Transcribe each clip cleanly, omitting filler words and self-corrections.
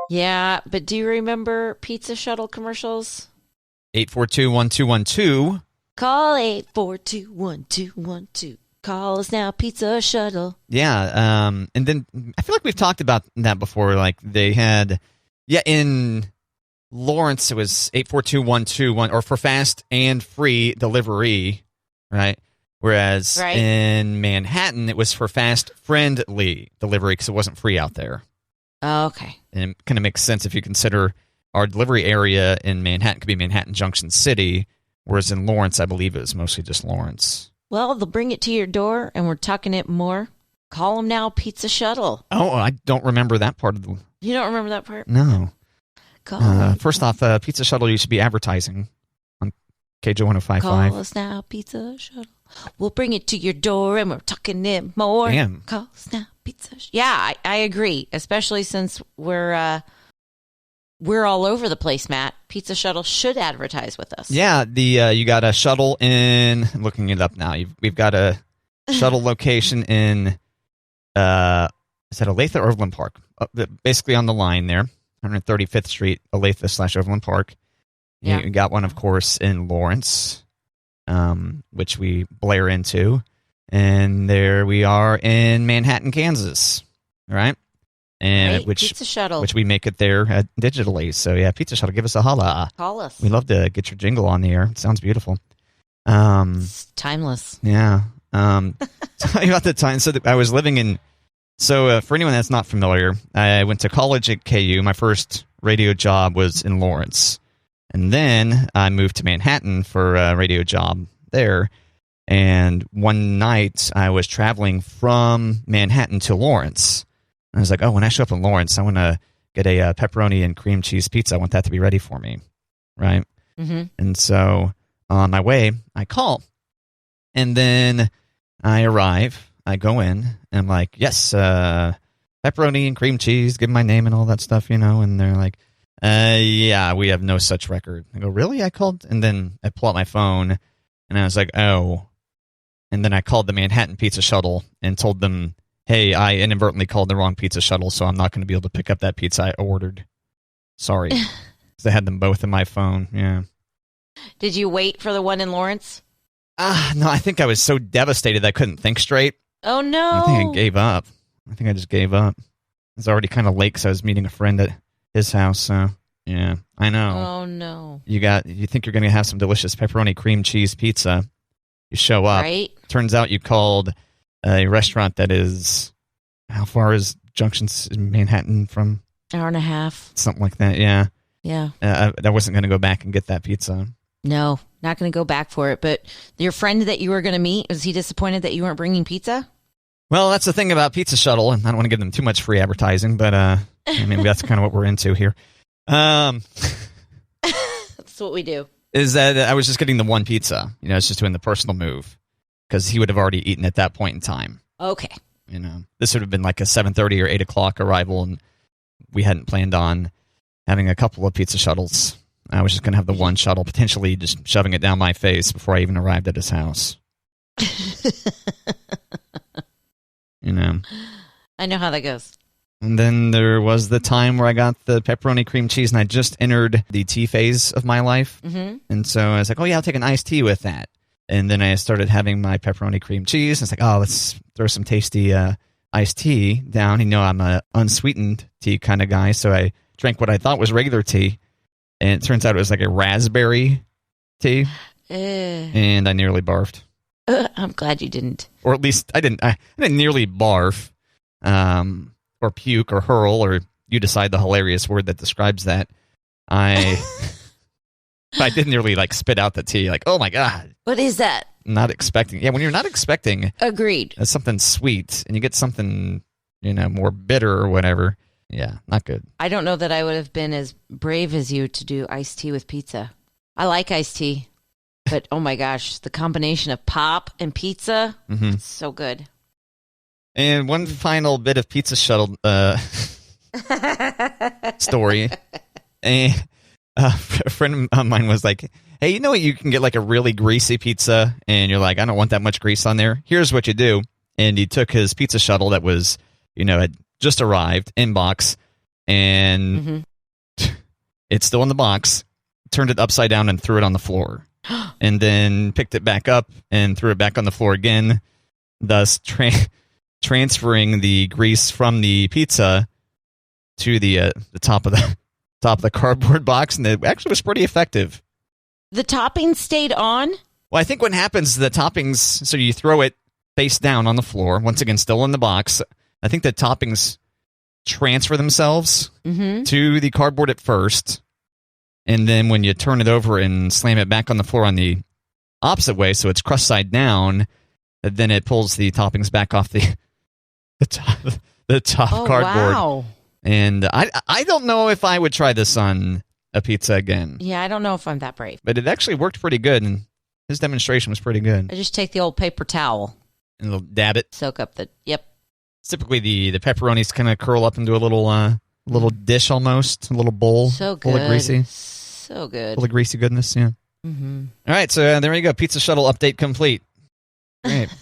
Yeah, but do you remember pizza shuttle commercials? 842-1212. Call 842-1212. Call us now, pizza shuttle. Yeah, and then I feel like we've talked about that before. Like they had, in Lawrence it was 842-121, or for fast and free delivery, right? Whereas in Manhattan it was for fast friendly delivery because it wasn't free out there. Oh, okay. And it kind of makes sense if you consider our delivery area in Manhattan could be Manhattan Junction City, whereas in Lawrence I believe it was mostly just Lawrence. Well, they'll bring it to your door, and we're tucking it more. Call them now, pizza shuttle. Oh, I don't remember that part of the... You don't remember that part? No. First off, Pizza Shuttle used to be advertising on KJ 105.5. Call us now, pizza shuttle. We'll bring it to your door, and we're tucking it more. Damn. Call us now, pizza shuttle. Yeah, I agree, especially since we're all over the place, Matt. Pizza Shuttle should advertise with us. Yeah, you got a shuttle in... I'm looking it up now. We've got a shuttle location in... is that Olathe or Overland Park? Basically on the line there. 135th Street, Olathe/Overland Park. Yeah. You got one, of course, in Lawrence, which we blare into. And there we are in Manhattan, Kansas. Right? And Pizza Shuttle. which we make it there digitally. So yeah, Pizza Shuttle, give us a holla. Call us. We'd love to get your jingle on the air. It sounds beautiful. It's timeless. Yeah. Tell you about the time. So I was living in... So for anyone that's not familiar, I went to college at KU. My first radio job was in Lawrence. And then I moved to Manhattan for a radio job there. And one night I was traveling from Manhattan to Lawrence. And I was like, when I show up in Lawrence, I want to get a pepperoni and cream cheese pizza. I want that to be ready for me. Right? Mm-hmm. And so on my way, I call. And then I arrive. I go in, and I'm like, yes, pepperoni and cream cheese, give my name and all that stuff, and they're like, yeah, we have no such record. I go, really? I called? And then I pull out my phone, and I was like, oh. And then I called the Manhattan Pizza Shuttle and told them, hey, I inadvertently called the wrong Pizza Shuttle, so I'm not going to be able to pick up that pizza I ordered. Sorry. Because I had them both in my phone, yeah. Did you wait for the one in Lawrence? No, I think I was so devastated that I couldn't think straight. Oh, no. I think I gave up. I think I just gave up. It was already kind of late because I was meeting a friend at his house. So, yeah, I know. Oh, no. You think you're going to have some delicious pepperoni cream cheese pizza. You show up. Right. Turns out you called a restaurant that is, how far is Junctions in Manhattan from? Hour and a half. Something like that, yeah. Yeah. I wasn't going to go back and get that pizza. No, not going to go back for it. But your friend that you were going to meet, was he disappointed that you weren't bringing pizza? Well, that's the thing about Pizza Shuttle, and I don't want to give them too much free advertising, but I mean that's kind of what we're into here. That's what we do. Is that I was just getting the one pizza. It's just doing the personal move because he would have already eaten at that point in time. Okay. This would have been like a 7:30 or 8 o'clock arrival, and we hadn't planned on having a couple of Pizza Shuttles. I was just going to have the one shuttle, potentially just shoving it down my face before I even arrived at his house. I know how that goes. And then there was the time where I got the pepperoni cream cheese, and I just entered the tea phase of my life. Mm-hmm. And so I was like, oh, yeah, I'll take an iced tea with that. And then I started having my pepperoni cream cheese. And it's like, oh, let's throw some tasty iced tea down. I'm an unsweetened tea kind of guy, so I drank what I thought was regular tea. And it turns out it was like a raspberry tea. And I nearly barfed. I'm glad you didn't. Or at least I didn't nearly barf. Or puke or hurl, or you decide the hilarious word that describes that. I didn't really spit out the tea. Oh my God. What is that? Not expecting. Yeah, when you're not expecting. Agreed. Something sweet and you get something, more bitter or whatever. Yeah, not good. I don't know that I would have been as brave as you to do iced tea with pizza. I like iced tea, but oh my gosh, the combination of pop and pizza, it's so good. And one final bit of Pizza Shuttle story. A friend of mine was like, hey, you know what? You can get a really greasy pizza, and you're like, I don't want that much grease on there. Here's what you do. And he took his Pizza Shuttle that was, had just arrived in box, and it's still in the box. Turned it upside down and threw it on the floor, and then picked it back up and threw it back on the floor again, thus transferring the grease from the pizza to the top of the cardboard box, and it actually was pretty effective. The toppings stayed on? Well, I think what happens, the toppings, so you throw it face down on the floor, once again, still in the box. I think the toppings transfer themselves to the cardboard at first, and then when you turn it over and slam it back on the floor on the opposite way, so it's crust side down, then it pulls the toppings back off the top cardboard. Wow. And I don't know if I would try this on a pizza again. Yeah, I don't know if I'm that brave. But it actually worked pretty good, and his demonstration was pretty good. I just take the old paper towel. And they'll dab it. Soak up the, yep. Typically, the pepperonis kind of curl up into a little dish almost, a little bowl. So good. Full of greasy. So good. Full of greasy goodness, yeah. Mm-hmm. All right, so there you go. Pizza Shuttle update complete. Great.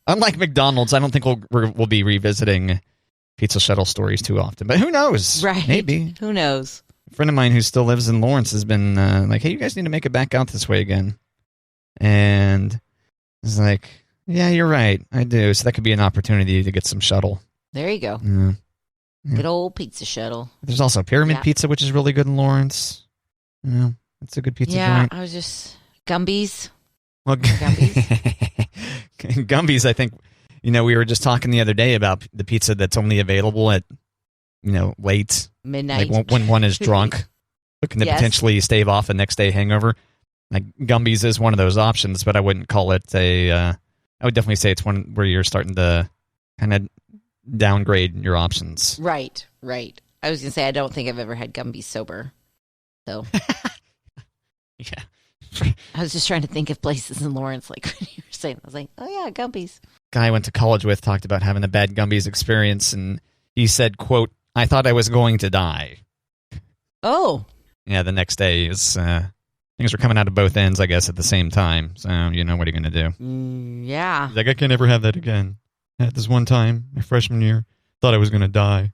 Unlike McDonald's, I don't think we'll be revisiting Pizza Shuttle stories too often. But who knows? Right. Maybe. Who knows? A friend of mine who still lives in Lawrence has been like, hey, you guys need to make it back out this way again. And it's like, yeah, you're right. I do. So that could be an opportunity to get some shuttle. There you go. Yeah. Good old Pizza Shuttle. There's also Pyramid Pizza, which is really good in Lawrence. Yeah, it's a good pizza joint. I was just... Gumby's. Well, Gumby's. Gumby's, I think, we were just talking the other day about the pizza that's only available at, late. Midnight. Like when one is drunk, looking to potentially stave off a next day hangover. Like Gumby's is one of those options, but I wouldn't call it I would definitely say it's one where you're starting to kind of downgrade your options. Right. I was going to say, I don't think I've ever had Gumby's sober. So. Yeah. I was just trying to think of places in Lawrence, like when you were saying, I was like, oh yeah, Gumby's. Guy I went to college with talked about having a bad Gumby's experience, and he said, quote, I thought I was going to die. Oh. Yeah, the next day is things were coming out of both ends, I guess, at the same time. So, what are you going to do? Yeah. He's like, I can never have that again. I had this one time, my freshman year, thought I was going to die.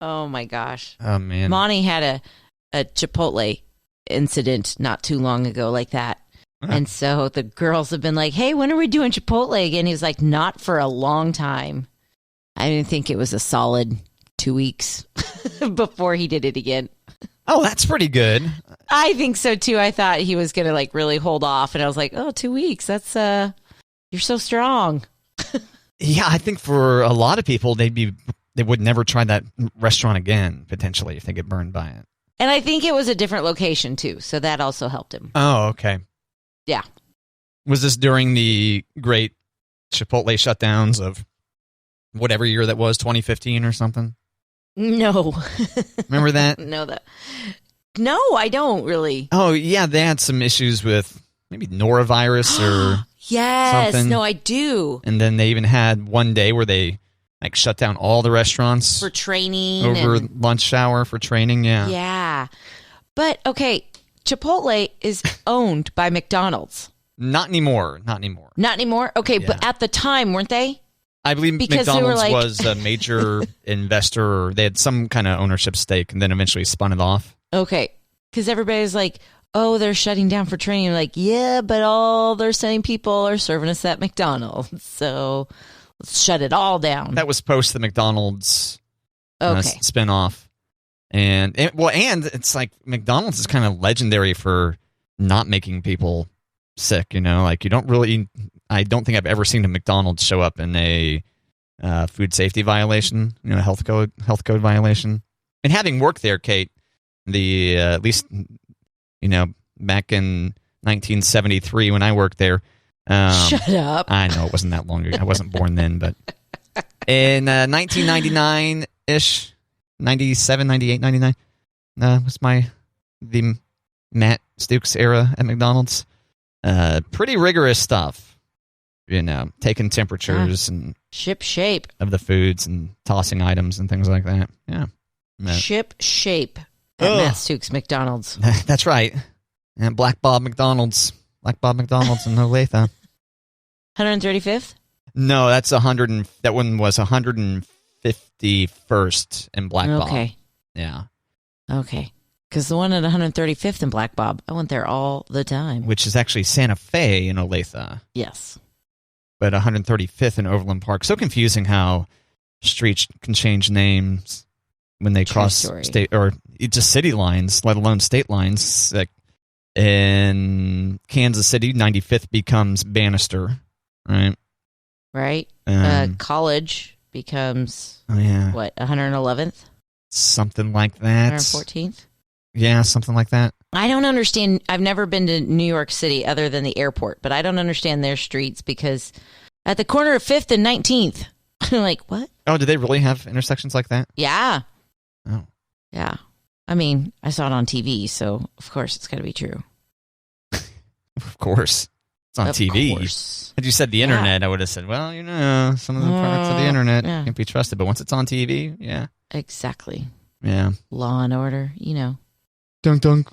Oh, my gosh. Oh, man. Monty had a Chipotle incident not too long ago like that. And so the girls have been like, hey, when are we doing Chipotle again? He was like, not for a long time. I didn't think it was a solid 2 weeks before he did it again. Oh, that's pretty good. I think so, too. I thought he was going to really hold off. And I was like, oh, 2 weeks. That's, you're so strong. Yeah, I think for a lot of people, they would never try that restaurant again, potentially, if they get burned by it. And I think it was a different location, too. So that also helped him. Oh, okay. Yeah. Was this during the great Chipotle shutdowns of whatever year that was, 2015 or something? No. Remember that? No, I don't really. Oh, yeah. They had some issues with maybe norovirus or yes. something. No, I do. And then they even had one day where they shut down all the restaurants. For training. Over lunch hour for training, yeah. Yeah. But, okay, Chipotle is owned by McDonald's. Not anymore. Not anymore? Okay, yeah. But at the time, weren't they? I believe because McDonald's was a major investor, or they had some kind of ownership stake and then eventually spun it off. Okay, because everybody's like, oh, they're shutting down for training. Like, yeah, but all their same people are serving us at McDonald's. So let's shut it all down. That was post the McDonald's spinoff. And it's like McDonald's is kind of legendary for not making people sick, you don't really, I don't think I've ever seen a McDonald's show up in a food safety violation, health code violation. And having worked there, Kate, at least, back in 1973 when I worked there. Shut up. I know it wasn't that long ago. I wasn't born then, but in 1999-ish, 97, 98, 99, was the Matt Stukes era at McDonald's. Pretty rigorous stuff, taking temperatures and ship shape of the foods and tossing items and things like that. Yeah. Ship shape at Matt Stukes McDonald's. That's right. And Black Bob McDonald's in Olathe. 135th? No, that's 100. That one was 151st in Black Bob. Okay. Yeah. Okay. Because the one at 135th in Black Bob, I went there all the time. Which is actually Santa Fe in Olathe. Yes. But 135th in Overland Park. So confusing how streets can change names when they cross state or just city lines, let alone state lines. Like in Kansas City, 95th becomes Bannister, right? Right. College becomes, what, 111th? Something like that. 114th? Yeah, something like that. I don't understand. I've never been to New York City other than the airport, but I don't understand their streets because at the corner of 5th and 19th, I'm like, what? Oh, do they really have intersections like that? Yeah. Oh. Yeah. I mean, I saw it on TV, so of course it's got to be true. Of course. It's on TV. Course. Had you said the internet, I would have said, well, some of the parts of the internet can't be trusted. But once it's on TV, yeah. Exactly. Yeah. Law and Order, Dunk, dunk.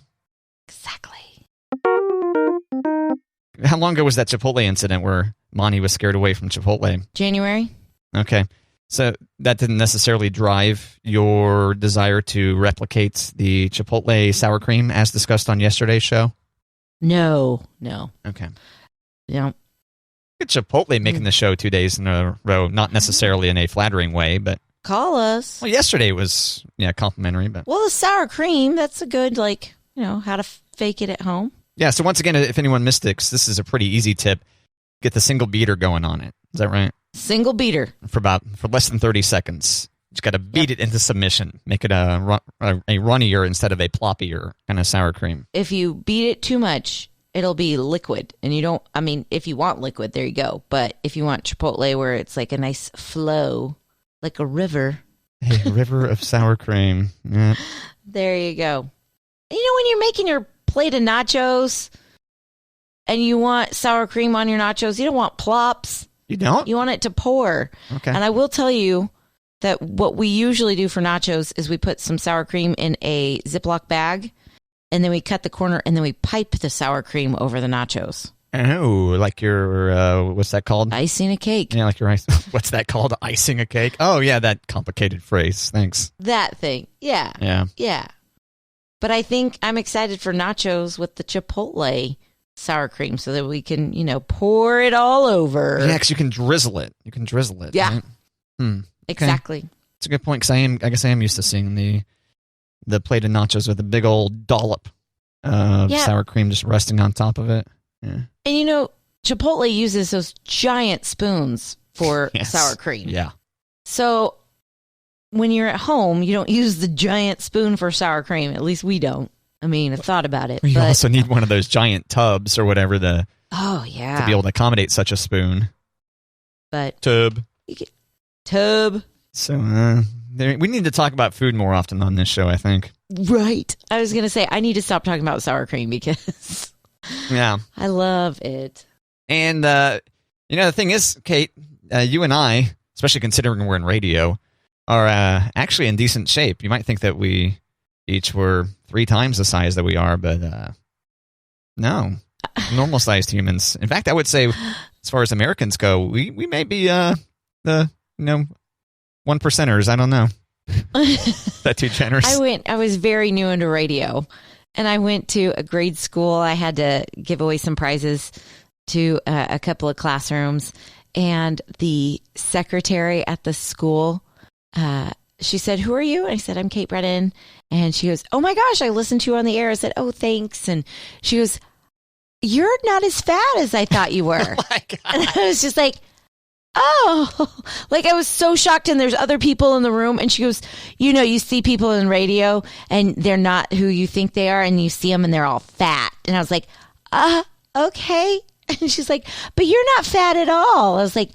Exactly. How long ago was that Chipotle incident where Monty was scared away from Chipotle? January. Okay. So that didn't necessarily drive your desire to replicate the Chipotle sour cream as discussed on yesterday's show? No. Okay. Yeah. Look at Chipotle making the show 2 days in a row, not necessarily in a flattering way, but... Call us. Well, yesterday was, complimentary, but... Well, the sour cream, that's a good, how to fake it at home. Yeah, so once again, if anyone missed it, this is a pretty easy tip. Get the single beater going on it. Is that right? Single beater. For less than 30 seconds. Just got to beat it into submission. Make it a runnier instead of a ploppier kind of sour cream. If you beat it too much, it'll be liquid. And if you want liquid, there you go. But if you want Chipotle where it's like a nice flow... like a river. A river of sour cream. Yeah. There you go. And when you're making your plate of nachos and you want sour cream on your nachos, you don't want plops. You don't? You want it to pour. Okay. And I will tell you that what we usually do for nachos is we put some sour cream in a Ziploc bag, and then we cut the corner, and then we pipe the sour cream over the nachos. Oh, like your, what's that called? Icing a cake. Yeah, like your ice. What's that called? Icing a cake? Oh, yeah, that complicated phrase. Thanks. That thing. Yeah. Yeah. Yeah. But I think I'm excited for nachos with the Chipotle sour cream so that we can, pour it all over. Yeah, because you can drizzle it. Yeah. Right? Exactly. That's a good point, because I guess I am used to seeing the plate of nachos with a big old dollop of sour cream just resting on top of it. Yeah. And Chipotle uses those giant spoons for sour cream. Yeah. So when you're at home, you don't use the giant spoon for sour cream. At least we don't. I mean, I've thought about it. You also need one of those giant tubs or whatever to be able to accommodate such a spoon. But tub. So we need to talk about food more often on this show, I think. Right. I was going to say, I need to stop talking about sour cream because... Yeah. I love it. And, the thing is, Kate, you and I, especially considering we're in radio, are actually in decent shape. You might think that we each were 3 times the size that we are, but no. Normal-sized humans. In fact, I would say, as far as Americans go, we may be the, 1%ers. I don't know. Is that too generous? I was very new into radio. And I went to a grade school. I had to give away some prizes to a couple of classrooms. And the secretary at the school, she said, "Who are you?" And I said, "I'm Kate Brennan." And she goes, "Oh my gosh, I listened to you on the air." I said, "Oh, thanks." And she goes, "You're not as fat as I thought you were." Oh my God. And I was just like, oh, I was so shocked. And there's other people in the room. And she goes, you see people in radio and they're not who you think they are. And you see them and they're all fat. And I was like, okay. And she's like, "But you're not fat at all." I was like,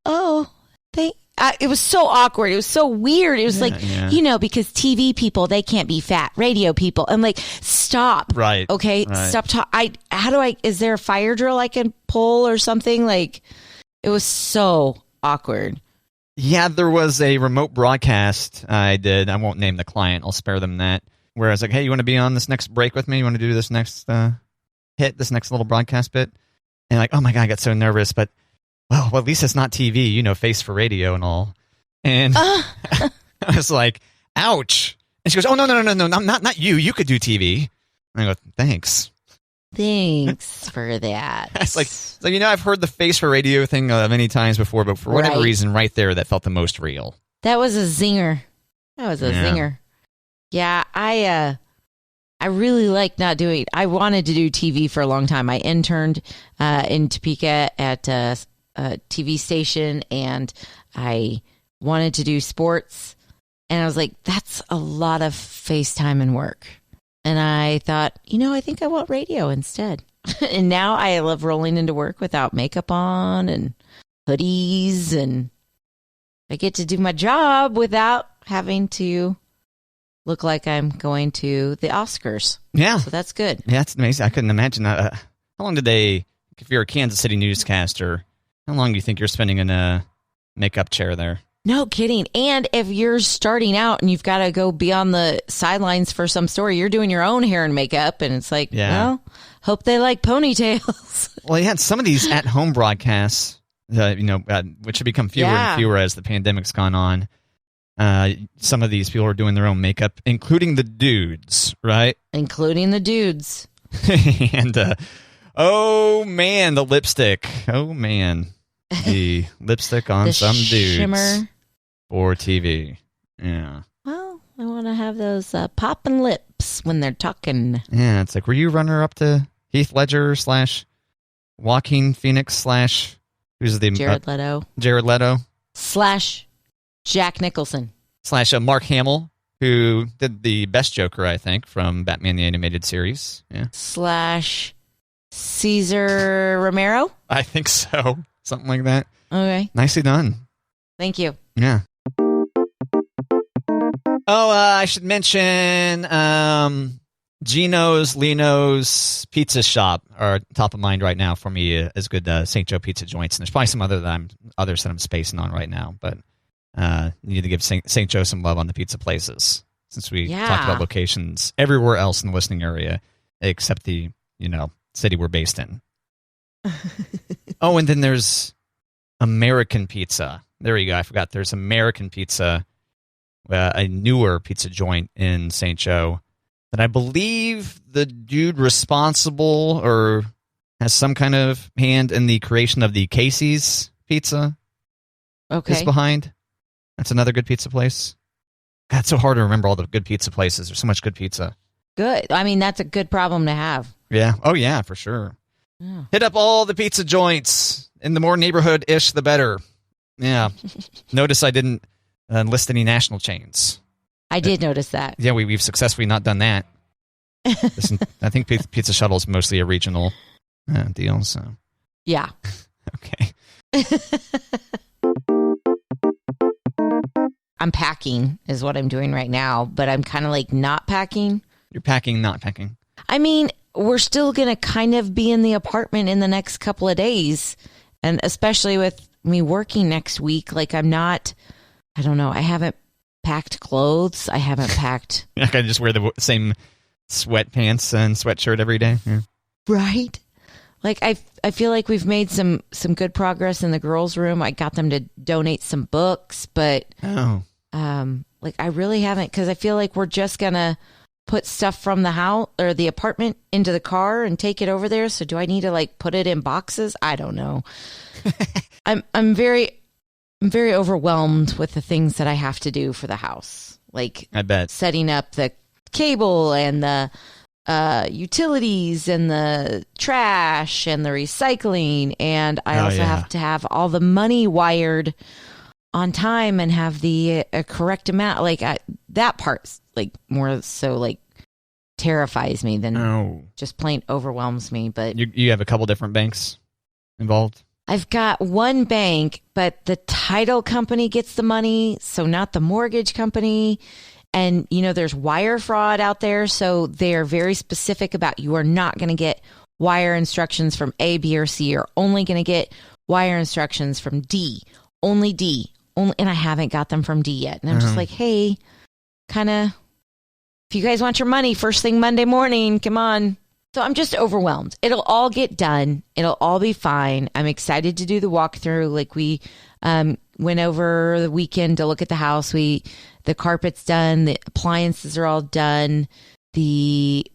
oh, it was so awkward. It was so weird. It was because TV people, they can't be fat. Radio people. I'm like, stop. Right. Okay. Right. Stop. Is there a fire drill I can pull or something? It was so awkward. Yeah, there was a remote broadcast I did. I won't name the client. I'll spare them that. Where I was like, "Hey, you want to be on this next break with me? You want to do this next this next little broadcast bit?" And oh my God, I got so nervous. But well, at least it's not TV, face for radio and all. And I was like, ouch. And she goes, oh, no, not you. You could do TV. And I go, thanks. Thanks for that. It's like, I've heard the face for radio thing many times before, but for whatever reason, right there, that felt the most real. That was a zinger. Zinger. Yeah, I really like not doing. I wanted to do TV for a long time. I interned in Topeka at a TV station, and I wanted to do sports. And I was like, that's a lot of FaceTime and work. And I thought, I think I want radio instead. And now I love rolling into work without makeup on and hoodies, and I get to do my job without having to look like I'm going to the Oscars. Yeah. So that's good. Yeah, that's amazing. I couldn't imagine that. How long if you're a Kansas City newscaster, how long do you think you're spending in a makeup chair there? No kidding. And if you're starting out and you've got to go be on the sidelines for some story, you're doing your own hair and makeup, and it's like, well, hope they like ponytails. Well, yeah, some of these at-home broadcasts, which have become fewer and fewer as the pandemic's gone on. Some of these people are doing their own makeup, including the dudes, right? Including the dudes. And, oh, man, the lipstick. Oh, man. The lipstick on some dudes. Shimmer. For TV. Yeah. Well, I want to have those popping lips when they're talking. Yeah, it's like, were you runner-up to Heath Ledger / Joaquin Phoenix / who's the... Jared Leto. Jared Leto. / Jack Nicholson. / Mark Hamill, who did the best Joker, I think, from Batman the Animated Series. Yeah. / Cesar Romero? I think so. Something like that. Okay. Nicely done. Thank you. Yeah. Oh, I should mention Gino's, Lino's Pizza Shop are top of mind right now for me as good St. Joe pizza joints. And there's probably some others that I'm spacing on right now, but need to give St. Joe some love on the pizza places, since we talked about locations everywhere else in the listening area except the city we're based in. Oh, and then there's American Pizza. There you go. I forgot. There's American Pizza, a newer pizza joint in St. Joe that I believe the dude responsible or has some kind of hand in the creation of the Casey's Pizza is behind. That's another good pizza place. God, it's so hard to remember all the good pizza places. There's so much good pizza. Good. I mean, that's a good problem to have. Yeah. Oh, yeah, for sure. Yeah. Hit up all the pizza joints. And the more neighborhood-ish, the better. Yeah. Notice I didn't list any national chains. I did notice that. Yeah, we've successfully not done that. I think Pizza Shuttle is mostly a regional deal. So yeah. Okay. I'm packing is what I'm doing right now, but I'm kind of like not packing. You're packing, not packing. I mean, we're still going to kind of be in the apartment in the next couple of days. And especially with me working next week, like I don't know, I haven't packed clothes. I haven't packed. You're not going to just wear the same sweatpants and sweatshirt every day. Yeah. Right. Like I feel like we've made some good progress in the girls' room. I got them to donate some books, but like I really haven't, because I feel like we're just gonna put stuff from the house or the apartment into the car and take it over there. So do I need to like put it in boxes? I don't know. I'm very overwhelmed with the things that I have to do for the house. Like I bet setting up the cable and the utilities and the trash and the recycling, and I also have to have all the money wired on time and have the correct amount. Like that part, like more so, like terrifies me than just plain overwhelms me. But you have a couple different banks involved. I've got one bank, but the title company gets the money, so not the mortgage company. And, there's wire fraud out there, so they're very specific about you are not going to get wire instructions from A, B, or C. You're only going to get wire instructions from D. Only D. And I haven't got them from D yet. And I'm just like, hey, kind of, if you guys want your money first thing Monday morning, come on. So I'm just overwhelmed. It'll all get done. It'll all be fine. I'm excited to do the walkthrough. Like we went over the weekend to look at the house. The carpet's done. The appliances are all done. The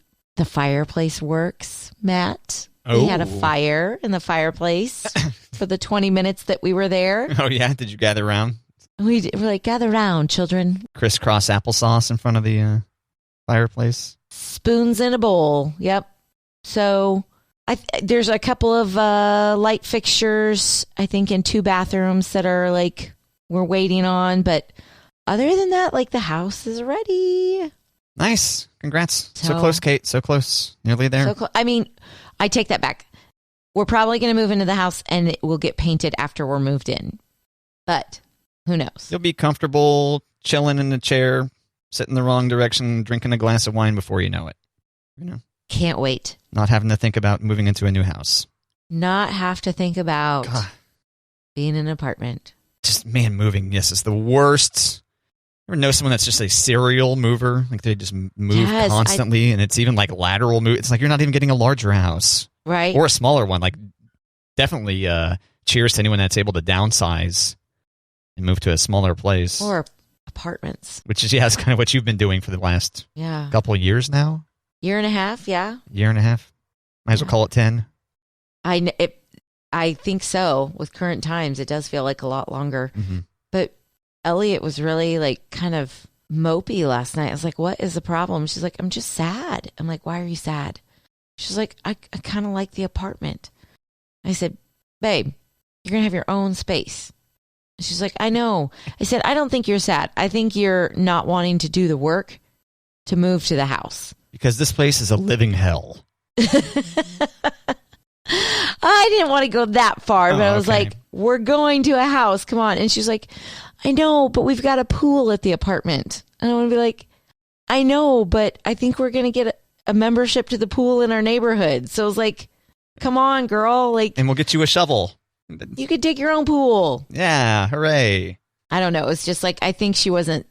fireplace works, Matt. We had a fire in the fireplace for the 20 minutes that we were there. Oh, yeah? Did you gather around? We're like, gather round, children. Crisscross applesauce in front of the fireplace. Spoons in a bowl. Yep. So there's a couple of light fixtures, I think, in 2 bathrooms that are like we're waiting on. But other than that, like the house is ready. Nice. Congrats. So close, Kate. So close. Nearly there. I mean, I take that back. We're probably going to move into the house and it will get painted after we're moved in. But who knows? You'll be comfortable chilling in the chair, sitting the wrong direction, drinking a glass of wine before you know it. You know? Can't wait. Not having to think about moving into a new house. Not have to think about being in an apartment. Just, man, moving, yes, is the worst. You ever know someone that's just a serial mover? Like they just move constantly, and it's even like lateral move. It's like you're not even getting a larger house. Right. Or a smaller one. Like definitely cheers to anyone that's able to downsize and move to a smaller place. Or apartments. Which is, is kind of what you've been doing for the last couple of years now. Year and a half, yeah. Year and a half. Might as well call it 10. I think so. With current times, it does feel like a lot longer. Mm-hmm. But Elliot was really like kind of mopey last night. I was like, what is the problem? She's like, I'm just sad. I'm like, why are you sad? She's like, I kind of like the apartment. I said, babe, you're going to have your own space. She's like, I know. I said, I don't think you're sad. I think you're not wanting to do the work to move to the house. Because this place is a living hell. I didn't want to go that far, but I was like, we're going to a house. Come on. And she's like, I know, but we've got a pool at the apartment. And I want to be like, I know, but I think we're going to get a membership to the pool in our neighborhood. So I was like, come on, girl. Like, and we'll get you a shovel. You could dig your own pool. Yeah. Hooray. I don't know. It's just like, I think she wasn't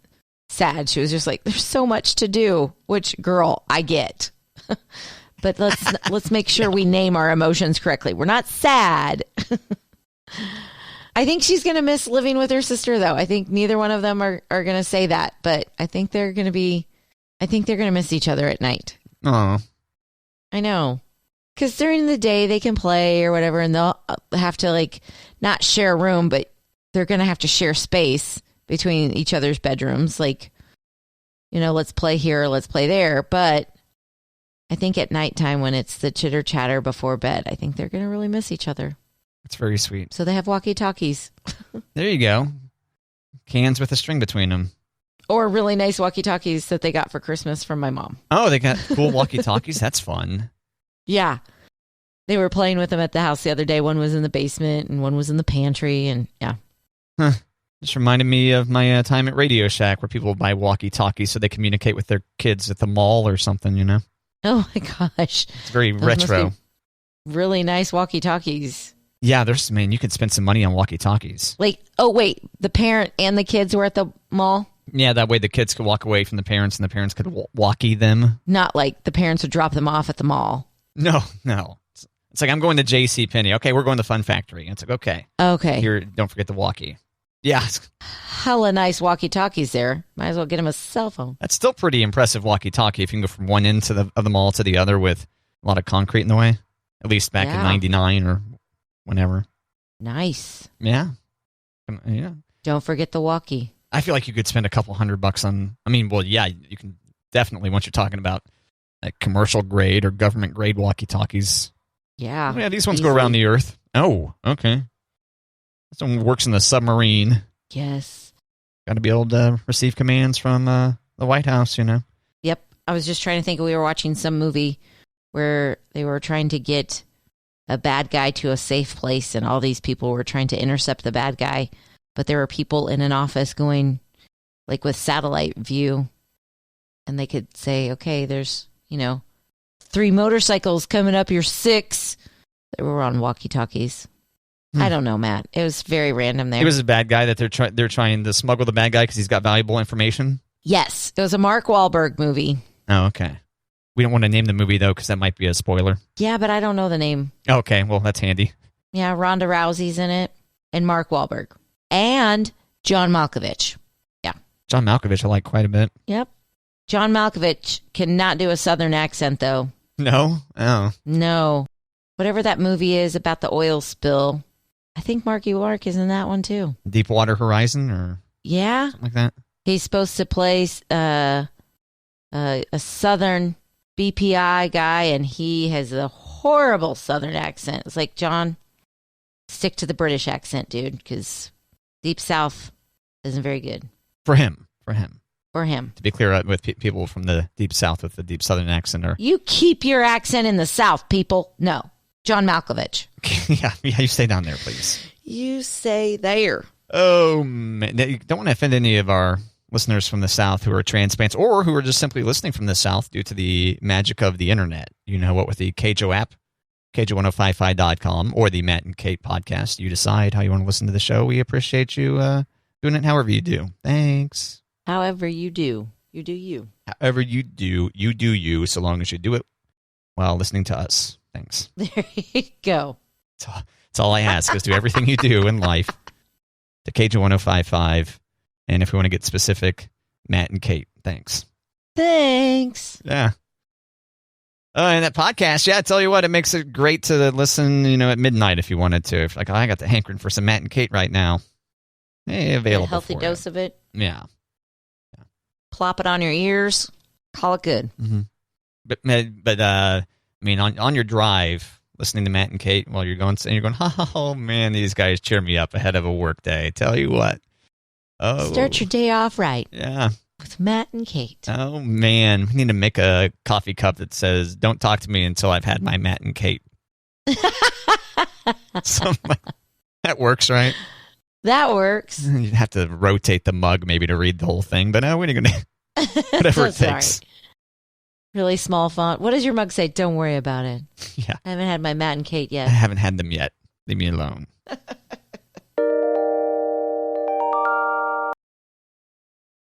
sad. She was just like, there's so much to do, which, girl, I get. But let's make sure we name our emotions correctly. We're not sad. I think she's going to miss living with her sister, though. I think neither one of them are going to say that, but I think they're going to miss each other at night. Oh, I know. Because during the day they can play or whatever, and they'll have to like not share a room, but they're going to have to share space between each other's bedrooms. Like, you know, let's play here, let's play there. But I think at nighttime when it's the chitter chatter before bed, I think they're going to really miss each other. That's very sweet. So they have walkie-talkies. There you go. Cans with a string between them. Or really nice walkie-talkies that they got for Christmas from my mom. Oh, they got cool walkie-talkies? That's fun. Yeah. They were playing with them at the house the other day. One was in the basement and one was in the pantry. And yeah. Huh. Just reminded me of my time at Radio Shack where people buy walkie-talkies so they communicate with their kids at the mall or something, you know? Oh, my gosh. It's very retro. Really nice walkie-talkies. Yeah, you could spend some money on walkie-talkies. Like, oh, wait. The parent and the kids were at the mall? Yeah, that way the kids could walk away from the parents and the parents could walkie them. Not like the parents would drop them off at the mall. No. It's like, I'm going to JCPenney. Okay, we're going to Fun Factory. It's like, okay. Okay. Here, don't forget the walkie. Yeah. Hella nice walkie-talkies there. Might as well get him a cell phone. That's still pretty impressive walkie-talkie if you can go from one end of the mall to the other with a lot of concrete in the way. At least back in 99 or whenever. Nice. Yeah. Yeah. Don't forget the walkie. I feel like you could spend a couple $100 on, you can definitely, once you're talking about like commercial grade or government grade walkie-talkies. Yeah. Oh, yeah, these ones go around the earth. Oh, okay. This one works in the submarine. Yes. Got to be able to receive commands from the White House, you know? Yep. I was just trying to think, we were watching some movie where they were trying to get a bad guy to a safe place, and all these people were trying to intercept the bad guy. But there were people in an office going like with satellite view, and they could say, okay, there's, 3 motorcycles coming up, you're 6. They were on walkie-talkies. I don't know, Matt. It was very random there. It was a bad guy that they're trying to smuggle the bad guy because he's got valuable information? Yes. It was a Mark Wahlberg movie. Oh, okay. We don't want to name the movie, though, because that might be a spoiler. Yeah, but I don't know the name. Okay, well, that's handy. Yeah, Ronda Rousey's in it, and Mark Wahlberg, and John Malkovich. Yeah. John Malkovich I like quite a bit. Yep. John Malkovich cannot do a Southern accent, though. No? Oh. No. Whatever that movie is about the oil spill, I think Marky Mark is in that one, too. Deepwater Horizon or Yeah. something like that? He's supposed to play a Southern BPI guy, and he has a horrible Southern accent. It's like, John, stick to the British accent, dude, because Deep South isn't very good. For him. For him. To be clear, with people from the Deep South with the Deep Southern accent. You keep your accent in the South, people. No. John Malkovich. yeah, you stay down there, please. You stay there. Oh, man. You don't want to offend any of our listeners from the South who are transplants or who are just simply listening from the South due to the magic of the internet. You know what, with the KJO app, KJ1055.com, or the Matt and Kate podcast, you decide how you want to listen to the show. We appreciate you doing it however you do. Thanks. However you do. You do you. However you do you, so long as you do it while listening to us. Thanks. There you go. That's all I ask, is do everything you do in life to KJ1055. And if we want to get specific, Matt and Kate. Thanks. Thanks. Yeah. And that podcast, I tell you what, it makes it great to listen, at midnight if you wanted to. If I got the hankering for some Matt and Kate right now. Hey, available. A healthy dose of it. Yeah. Plop it on your ears. Call it good. Mm-hmm. But on your drive, listening to Matt and Kate while you're going, oh man, these guys cheer me up ahead of a work day. Tell you what. Oh. Start your day off right. Yeah. With Matt and Kate. Oh, man. We need to make a coffee cup that says, don't talk to me until I've had my Matt and Kate. That works, right? That works. You'd have to rotate the mug maybe to read the whole thing, but no, we're going to, whatever it takes. Right. Really small font. What does your mug say? Don't worry about it. Yeah. I haven't had my Matt and Kate yet. I haven't had them yet. Leave me alone.